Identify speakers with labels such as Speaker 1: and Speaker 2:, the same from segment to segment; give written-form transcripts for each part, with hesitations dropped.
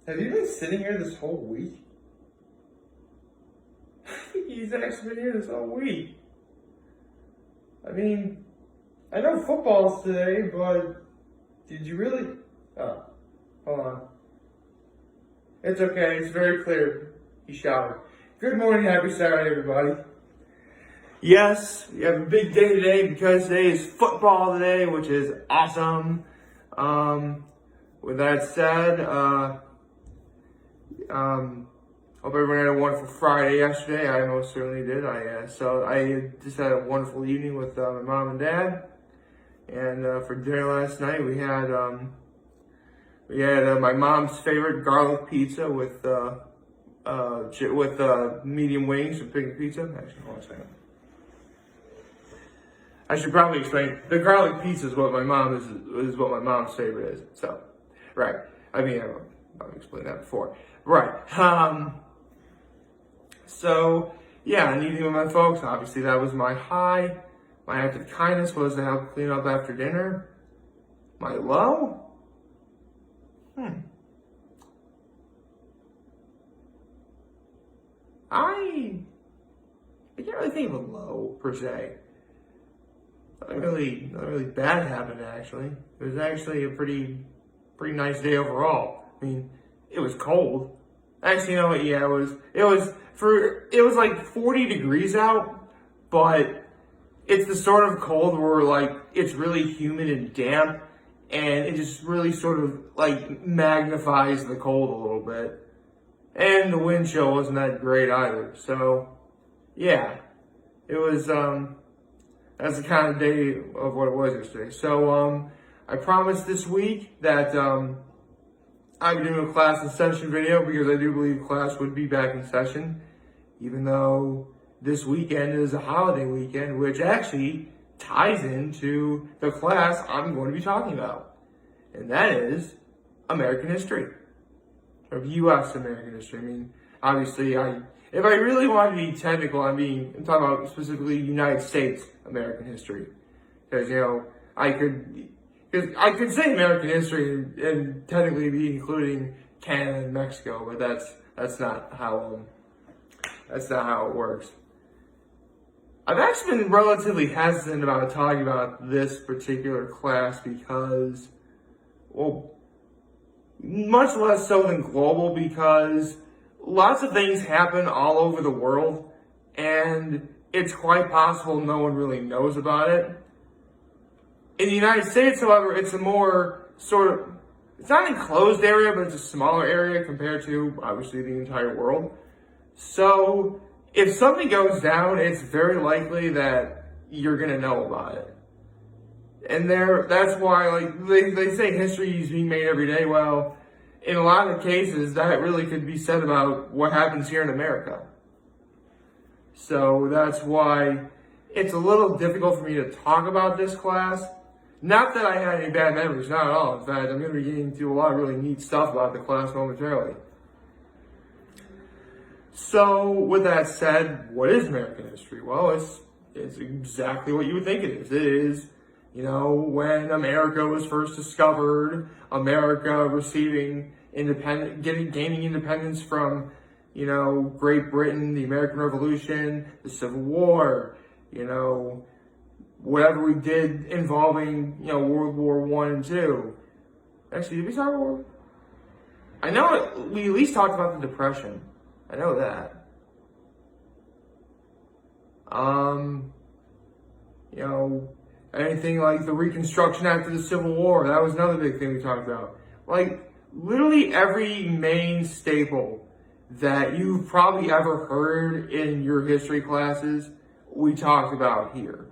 Speaker 1: Have you been sitting here this whole week? He's actually been here this whole week. I mean, I know football's today, but did you really? Oh, hold on. It's okay, it's very clear. He showered. Good morning, happy Saturday, everybody. Yes, we have a big day today because today is football today, which is awesome. With that said, hope everyone had a wonderful Friday yesterday. I most certainly did. So I just had a wonderful evening with my mom and dad. And for dinner last night, we had my mom's favorite garlic pizza with medium wings and big pizza. Actually, hold on a second. I should probably explain. The garlic pizza is what my mom's favorite is. So, right. I mean, I've explained that before. Right. So, yeah, and eating with my folks, obviously that was my high. My act of kindness was to help clean up after dinner. My low? I can't really think of a low, per se. Nothing really bad happened, actually. It was actually a pretty nice day overall. I mean, it was cold. Actually, you know what? Yeah, it was like 40 degrees out, but it's the sort of cold where like it's really humid and damp, and it just really sort of like magnifies the cold a little bit. And the wind chill wasn't that great either. So, yeah, it was, that's the kind of day of what it was yesterday. So, I promised this week that, I'd be doing a class in session video because I do believe class would be back in session, even though this weekend is a holiday weekend, which actually ties into the class I'm going to be talking about. And that is American history. Of U.S. American history. I mean, obviously, if I really want to be technical, I'm talking about specifically United States American history, because I could say American history and technically be including Canada and Mexico, but that's not how it works. I've actually been relatively hesitant about talking about this particular class because, well, much less so than global, because lots of things happen all over the world, and it's quite possible no one really knows about it. In the United States, however, it's a more it's not an enclosed area, but it's a smaller area compared to, obviously, the entire world. So, if something goes down, it's very likely that you're going to know about it. And that's why, like, they say history is being made every day. Well, in a lot of cases, that really could be said about what happens here in America. So that's why it's a little difficult for me to talk about this class. Not that I had any bad memories, not at all. In fact, I'm going to be getting into a lot of really neat stuff about the class momentarily. So, with that said, what is American history? Well, it's exactly what you would think it is. It is, when America was first discovered, America receiving gaining independence from, Great Britain, the American Revolution, the Civil War, whatever we did involving, World War I and II. Actually, did we talk about I know we at least talked about the Depression. I know that. Anything like the Reconstruction after the Civil War, that was another big thing we talked about. Like, literally every main staple that you've probably ever heard in your history classes, we talked about here.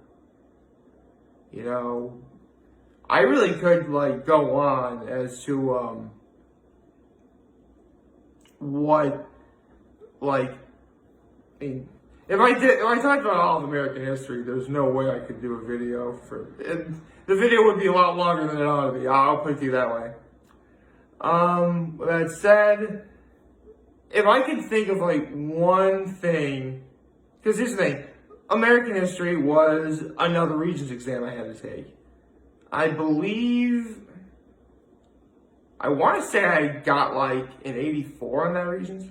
Speaker 1: I really could, go on as to, if I talked about all of American history, there's no way I could do a video for it. The video would be a lot longer than it ought to be. I'll put it to you that way. With that said, if I could think of one thing, because here's the thing, American history was another Regents exam I had to take. I believe I want to say I got like an 84 on that Regents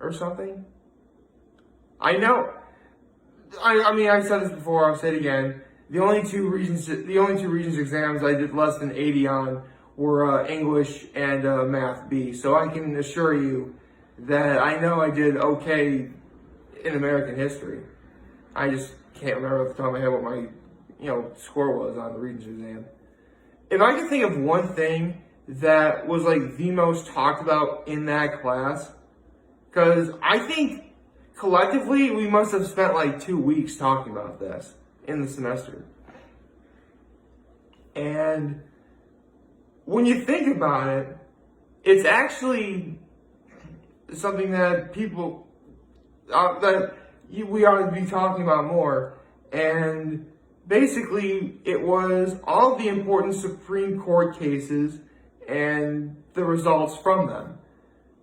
Speaker 1: or something. I know. I mean, I said this before. I'll say it again. The only two Regents exams I did less than 80 on were English and Math B. So I can assure you that I know I did okay in American history. I just can't remember off the top of my head what my score was on the Regents exam. If I could think of one thing that was like the most talked about in that class, because I think collectively we must have spent like 2 weeks talking about this in the semester. And when you think about it, it's actually something that people we ought to be talking about more. And basically, it was all of the important Supreme Court cases and the results from them.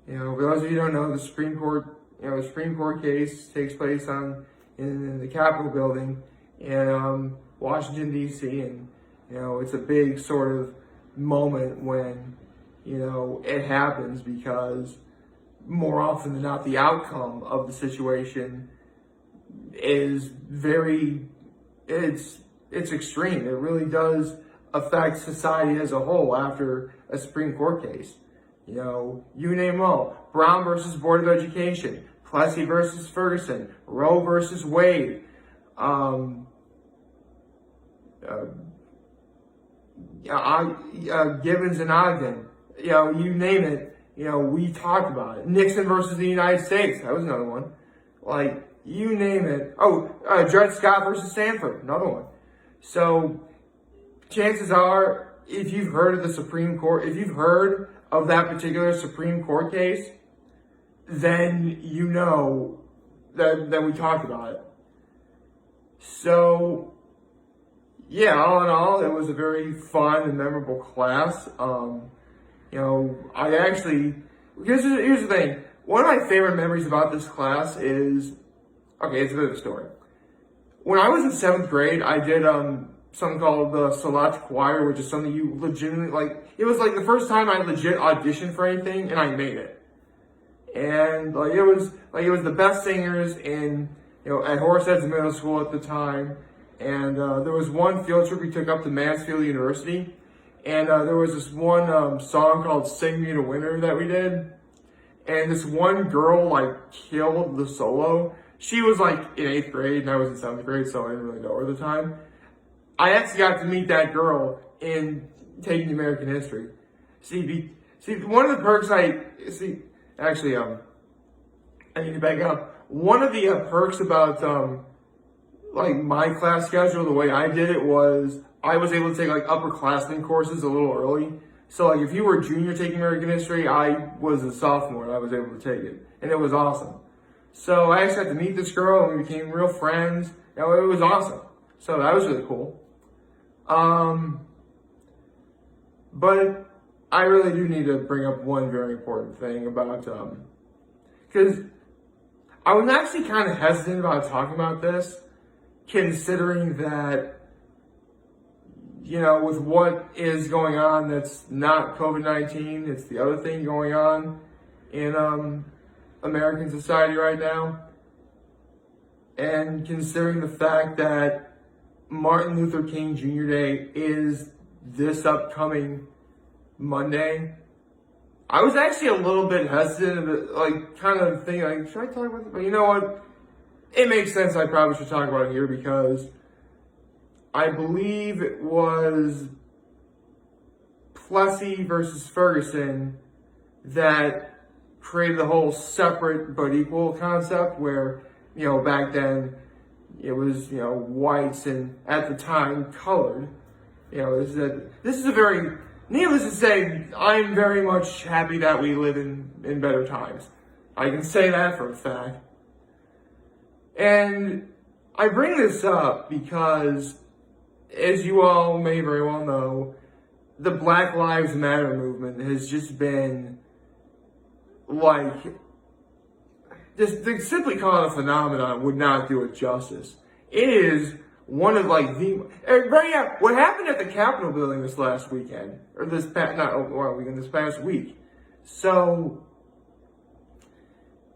Speaker 1: For those of you who don't know, the Supreme Court case takes place in the Capitol building in Washington, D.C., and it's a big sort of moment when it happens, because more often than not the outcome of the situation is it's extreme. It really does affect society as a whole after a Supreme Court case. You name them all. Brown versus Board of Education, Plessy versus Ferguson, Roe versus Wade, Gibbons and Ogden, you name it, we talked about it. Nixon versus the United States, that was another one. Like, you name it. Dred Scott versus Sanford, another one. So, chances are, if you've heard of the Supreme Court, if you've heard of that particular Supreme Court case, then you know that we talked about it. So, yeah, all in all, it was a very fun and memorable class. I actually, here's the thing. One of my favorite memories about this class is, it's a bit of a story. When I was in 7th grade, I did something called the Salat Choir, which is something you legitimately, it was like the first time I legit auditioned for anything, and I made it. And it was the best singers in, at Horace Ed's Middle School at the time. And there was one field trip we took up to Mansfield University, and there was this one song called "Sing Me to Winter" that we did. And this one girl killed the solo. She was in 8th grade, and I was in 7th grade, so I didn't really know her at the time. I actually got to meet that girl in taking American history. See, one of the perks I need to back up. One of the perks about my class schedule, the way I did it, was I was able to take upperclassmen courses a little early. So if you were a junior taking American history, I was a sophomore and I was able to take it, and it was awesome. So I actually got to meet this girl, and we became real friends. It was awesome. So that was really cool. But I really do need to bring up one very important thing about, because I was actually kind of hesitant about talking about this, considering that, with what is going on that's not COVID-19, it's the other thing going on in American society right now. And considering the fact that Martin Luther King Jr. Day is this upcoming Monday, I was actually a little bit hesitant, kind of thinking, should I talk about this? But you know what? It makes sense I probably should talk about it here, because I believe it was Plessy versus Ferguson that created the whole separate but equal concept, where, back then it was, whites and at the time colored. This is a very, needless to say, I'm very much happy that we live in better times. I can say that for a fact. And I bring this up because, as you all may very well know, the Black Lives Matter movement has just been just to simply call it a phenomenon would not do it justice. It is one of like the, right, yeah, what happened at the Capitol building this last weekend, or this past, not weekend, this past week. So,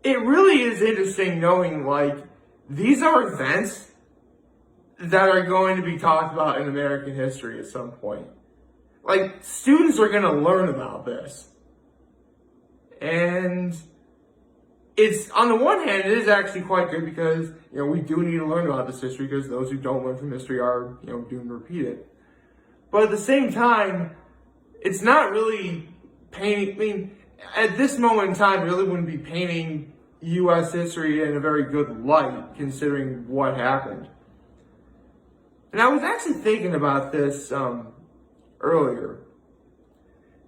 Speaker 1: it really is interesting knowing, like, these are events that are going to be talked about in American history at some point. Like, students are going to learn about this. And it's, on the one hand, it is actually quite good because, you know, we do need to learn about this history because those who don't learn from history are, you know, doomed to repeat it. But at the same time, it's not really painting, I mean, at this moment in time, it really wouldn't be painting U.S. history in a very good light, considering what happened. And I was actually thinking about this earlier,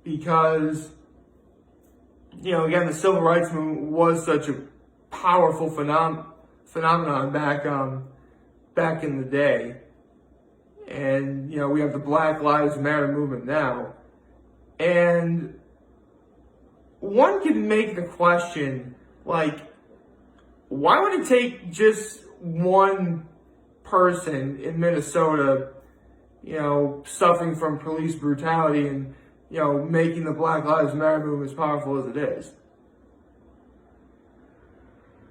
Speaker 1: because, you know, again, the Civil Rights Movement was such a powerful phenomenon back in the day. And, you know, we have the Black Lives Matter movement now. And one can make the question, like, why would it take just one person in Minnesota, you know, suffering from police brutality and, you know, making the Black Lives Matter movement as powerful as it is?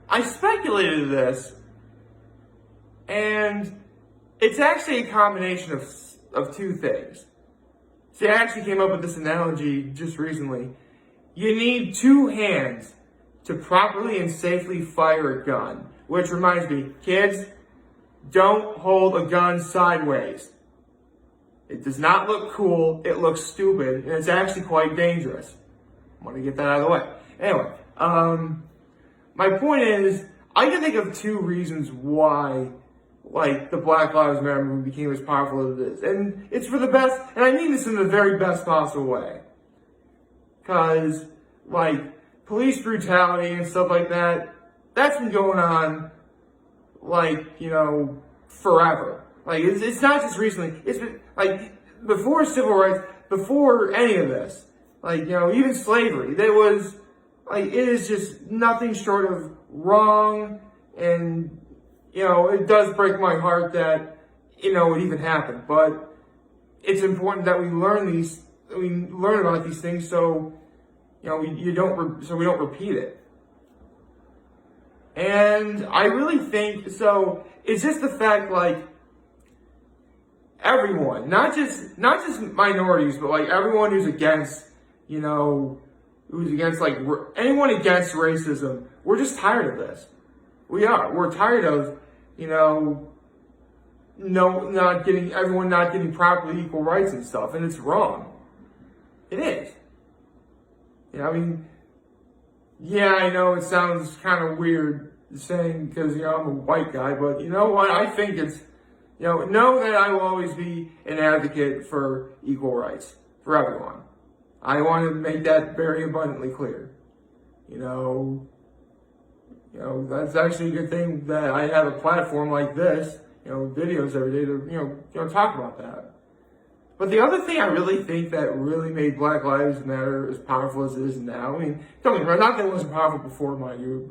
Speaker 1: I speculated this, and it's actually a combination of two things. See, I actually came up with this analogy just recently. You need two hands to properly and safely fire a gun. Which reminds me, kids, don't hold a gun sideways. It does not look cool, it looks stupid, and it's actually quite dangerous. I want to get that out of the way. Anyway, my point is, I can think of two reasons why, like, the Black Lives Matter movement became as powerful as it is. And it's for the best, and I mean this in the very best possible way. Because, like, police brutality and stuff like that, that's been going on, like, you know, forever. Like, it's not just recently. It's been, like, before civil rights, before any of this. Like, you know, even slavery. There was, like, it is just nothing short of wrong. And, you know, it does break my heart that, you know, it even happened. But it's important that we learn about these things so, you know, we don't repeat it. And I really think, so, it's just the fact, like, everyone, not just minorities, but, like, everyone who's against, you know, who's against, like, anyone against racism, we're just tired of this. We are. We're tired of, you know, everyone not getting properly equal rights and stuff, and it's wrong. It is. You know, I mean, yeah, I know it sounds kind of weird saying, because, you know, I'm a white guy, but you know what? I think it's, you know that I will always be an advocate for equal rights for everyone. I want to make that very abundantly clear. You know, that's actually a good thing that I have a platform like this, you know, videos every day to, you know, talk about that. But the other thing I really think that really made Black Lives Matter as powerful as it is now, I mean, don't get me wrong, not that it wasn't powerful before, mind you,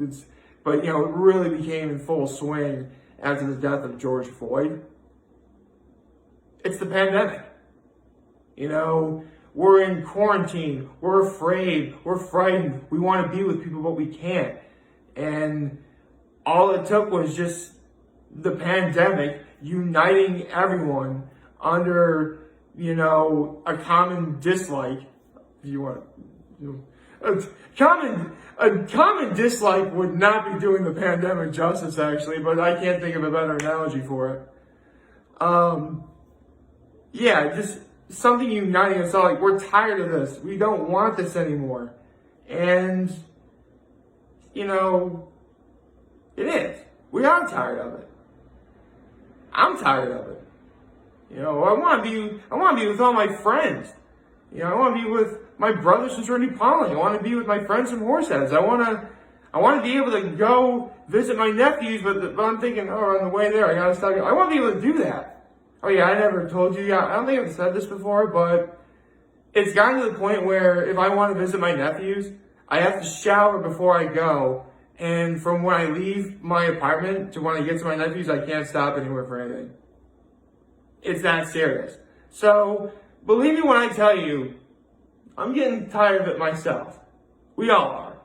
Speaker 1: but, you know, it really became in full swing after the death of George Floyd. It's the pandemic. You know, we're in quarantine, we're afraid, we're frightened, we want to be with people, but we can't. And all it took was just the pandemic uniting everyone under, you know, a common dislike, if you want, you know, a common dislike would not be doing the pandemic justice, actually, but I can't think of a better analogy for it. Yeah, just something uniting us all. Like, we're tired of this. We don't want this anymore. And, you know, it is. We are tired of it. I'm tired of it. You know, I want to be with all my friends. You know, I want to be with my brothers from Trinity Polling. I want to be with my friends from Horseheads. I want to be able to go visit my nephews, but I'm thinking, oh, on the way there, I gotta stop. I want to be able to do that. Oh yeah, I never told you. Yeah, I don't think I've said this before, but it's gotten to the point where if I want to visit my nephews, I have to shower before I go. And from when I leave my apartment to when I get to my nephews, I can't stop anywhere for anything. It's that serious. So, believe me when I tell you, I'm getting tired of it myself. We all are.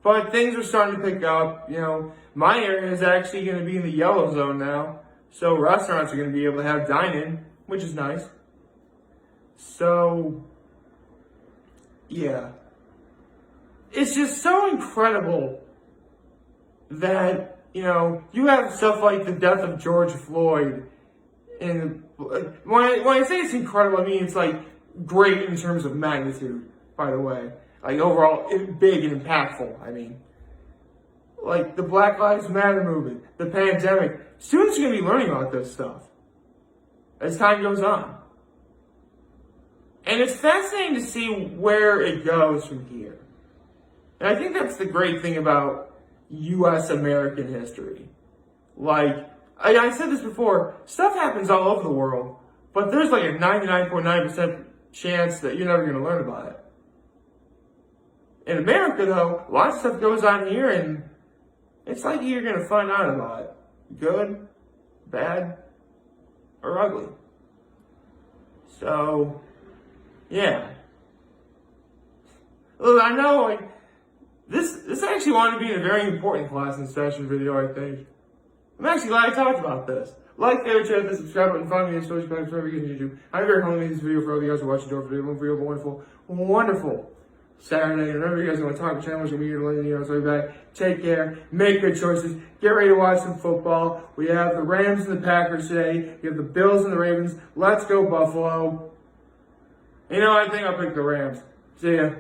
Speaker 1: But things are starting to pick up. My area is actually going to be in the yellow zone now. So restaurants are going to be able to have dine-in, which is nice. So, yeah. It's just so incredible that, you have stuff like the death of George Floyd. And when I say it's incredible, I mean it's like great in terms of magnitude, by the way. Like overall, big and impactful, I mean. Like the Black Lives Matter movement, the pandemic. Students are going to be learning about this stuff as time goes on. And it's fascinating to see where it goes from here. And I think that's the great thing about U.S. American history. Like, I said this before, stuff happens all over the world, but there's like a 99.9% chance that you're never going to learn about it. In America, though, lots of stuff goes on here, and it's like you're going to find out about it. Good, bad, or ugly. So, yeah. Look, I know, like, this actually wanted to be in a very important class and session video, I think. I'm actually glad I talked about this. Like, favorite, share, the subscribe button, follow me on social media, wherever you can YouTube. I'm very home to make this video for all you guys who are watching. Don't forget, one for you, wonderful, wonderful Saturday. And remember, you guys want to talk to channel, you'll be here to let you know. So be back. Take care. Make good choices. Get ready to watch some football. We have the Rams and the Packers today. We have the Bills and the Ravens. Let's go, Buffalo. I think I'll pick the Rams. See ya.